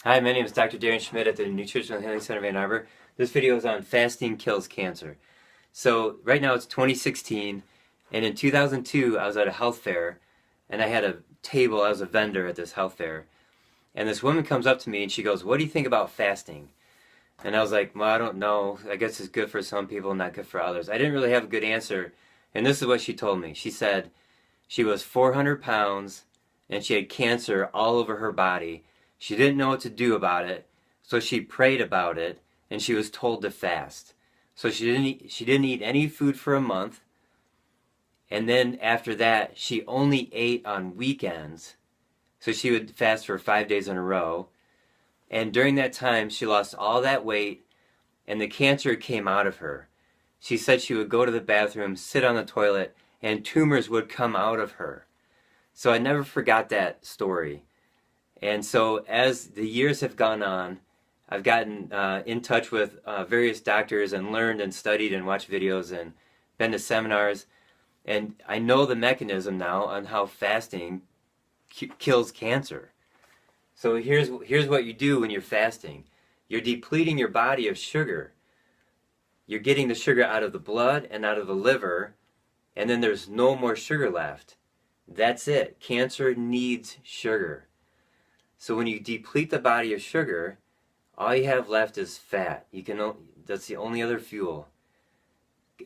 Hi, my name is Dr. Darren Schmidt at the Nutritional Healing Center of Ann Arbor. This video is on fasting kills cancer. So right now it's 2016, and in 2002 I was at a health fair, and I had a table. I was a vendor at this health fair, and this woman comes up to me and she goes, "What do you think about fasting?" And I was like, "Well, I don't know. I guess it's good for some people, not good for others." I didn't really have a good answer, and this is what she told me. She said she was 400 pounds and she had cancer all over her body. She didn't know what to do about it, so she prayed about it, and she was told to fast. So she didn't eat any food for a month, and then after that, she only ate on weekends. So she would fast for 5 days in a row, and during that time, she lost all that weight, and the cancer came out of her. She said she would go to the bathroom, sit on the toilet, and tumors would come out of her. So I never forgot that story. And so as the years have gone on, I've gotten in touch with various doctors and learned and studied and watched videos and been to seminars. And I know the mechanism now on how fasting kills cancer. So here's what you do when you're fasting. You're depleting your body of sugar. You're getting the sugar out of the blood and out of the liver, and then there's no more sugar left. That's it. Cancer needs sugar. So when you deplete the body of sugar, all you have left is fat. That's the only other fuel.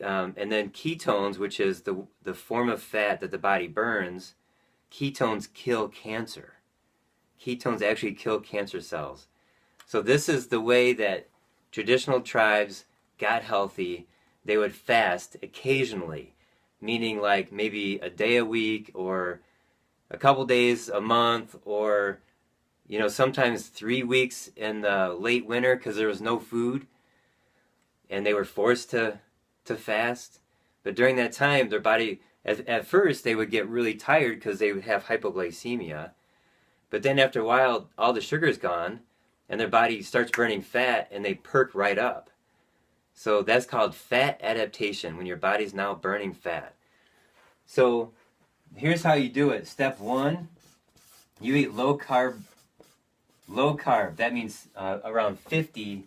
And then ketones, which is the form of fat that the body burns, ketones kill cancer. Ketones actually kill cancer cells. So this is the way that traditional tribes got healthy. They would fast occasionally, meaning like maybe a day a week or a couple days a month, or sometimes 3 weeks in the late winter because there was no food and they were forced to fast. But during that time, their body, at first, they would get really tired because they would have hypoglycemia. But then after a while, all the sugar's gone and their body starts burning fat and they perk right up. So that's called fat adaptation, when your body's now burning fat. So here's how you do it. Step one, you eat low carb. Low carb, that means around 50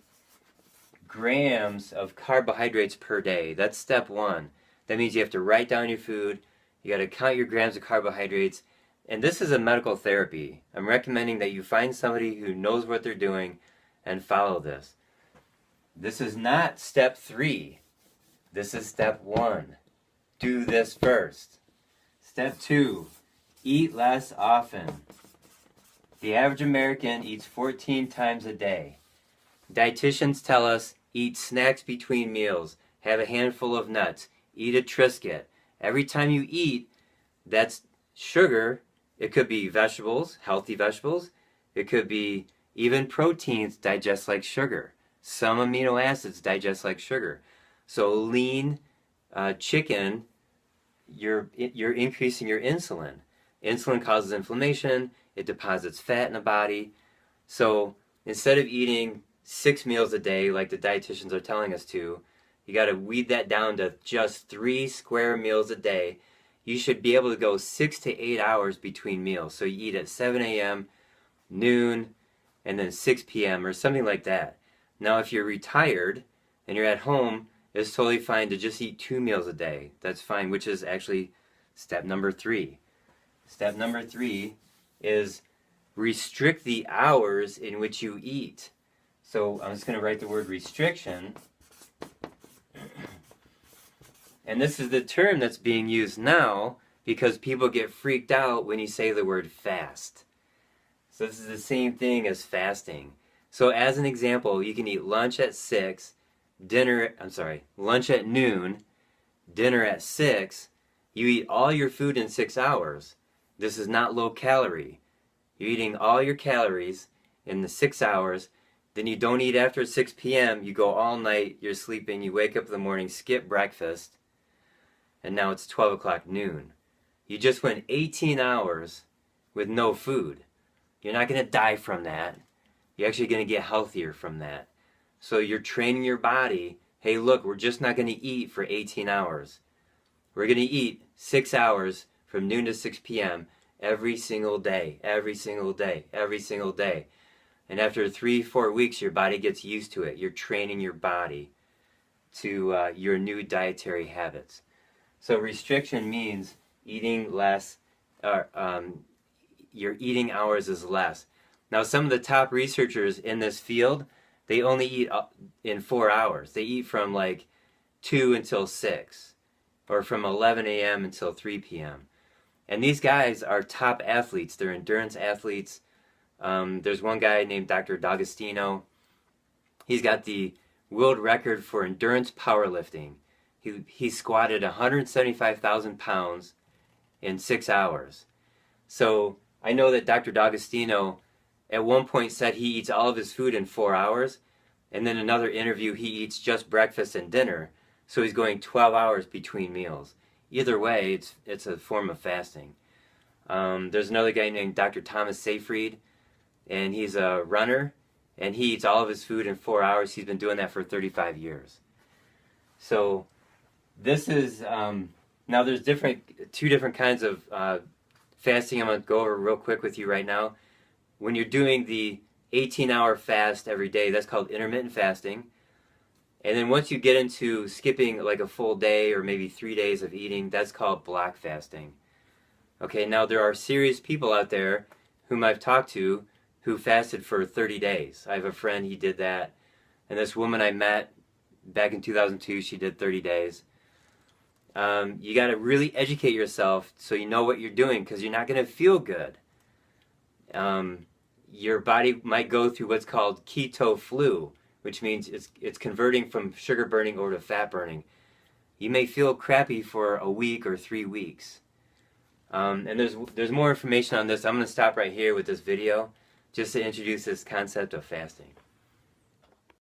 grams of carbohydrates per day. That's step one. That means you have to write down your food. You got to count your grams of carbohydrates. And this is a medical therapy. I'm recommending that you find somebody who knows what they're doing and follow this. This is not step three. This is step one. Do this first. Step two, eat less often. The average American eats 14 times a day. Dietitians tell us eat snacks between meals, have a handful of nuts, eat a Triscuit. Every time you eat, that's sugar. It could be vegetables, healthy vegetables. It could be even proteins digest like sugar. Some amino acids digest like sugar. So lean chicken, you're increasing your insulin. Insulin causes inflammation. It deposits fat in the body. So instead of eating 6 meals a day like the dietitians are telling us to, you got to weed that down to just 3 square meals a day. You should be able to go 6 to 8 hours between meals. So you eat at 7 a.m., noon, and then 6 p.m. or something like that. Now if you're retired and you're at home, it's totally fine to just eat 2 meals a day. That's fine, which is actually step number 3. Step number 3 is restrict the hours in which you eat. So I'm just going to write the word restriction. And this is the term that's being used now because people get freaked out when you say the word fast. So this is the same thing as fasting. So as an example, you can eat lunch at 6, lunch at noon, dinner at 6. You eat all your food in 6 hours. This is not low calorie. You're eating all your calories in the 6 hours. Then you don't eat after 6 p.m. You go all night, you're sleeping, you wake up in the morning, skip breakfast, and now it's 12 o'clock noon. You just went 18 hours with no food. You're not going to die from that. You're actually going to get healthier from that. So you're training your body, hey look, we're just not going to eat for 18 hours. We're going to eat 6 hours from noon to 6 p.m. every single day, every single day, every single day. And after 3-4 weeks, your body gets used to it. You're training your body to your new dietary habits. So restriction means eating less, your eating hours is less. Now, some of the top researchers in this field, they only eat in 4 hours. They eat from like 2 until 6, or from 11 a.m. until 3 p.m. And these guys are top athletes. They're endurance athletes. There's one guy named Dr. D'Agostino. He's got the world record for endurance powerlifting. He squatted 175,000 pounds in 6 hours. So I know that Dr. D'Agostino at one point said he eats all of his food in 4 hours, and then another interview he eats just breakfast and dinner, so he's going 12 hours between meals. Either way, it's a form of fasting. There's another guy named Dr. Thomas Seyfried, and he's a runner, and he eats all of his food in 4 hours. He's been doing that for 35 years. So this is, now there's two different kinds of fasting I'm going to go over real quick with you right now. When you're doing the 18-hour fast every day, that's called intermittent fasting. And then once you get into skipping like a full day or maybe 3 days of eating, that's called block fasting. Okay, now there are serious people out there whom I've talked to who fasted for 30 days. I have a friend, he did that. And this woman I met back in 2002, she did 30 days. You got to really educate yourself so you know what you're doing, because you're not going to feel good. Your body might go through what's called keto flu, which means it's converting from sugar burning over to fat burning. You may feel crappy for a week or 3 weeks. And there's more information on this. I'm going to stop right here with this video just to introduce this concept of fasting.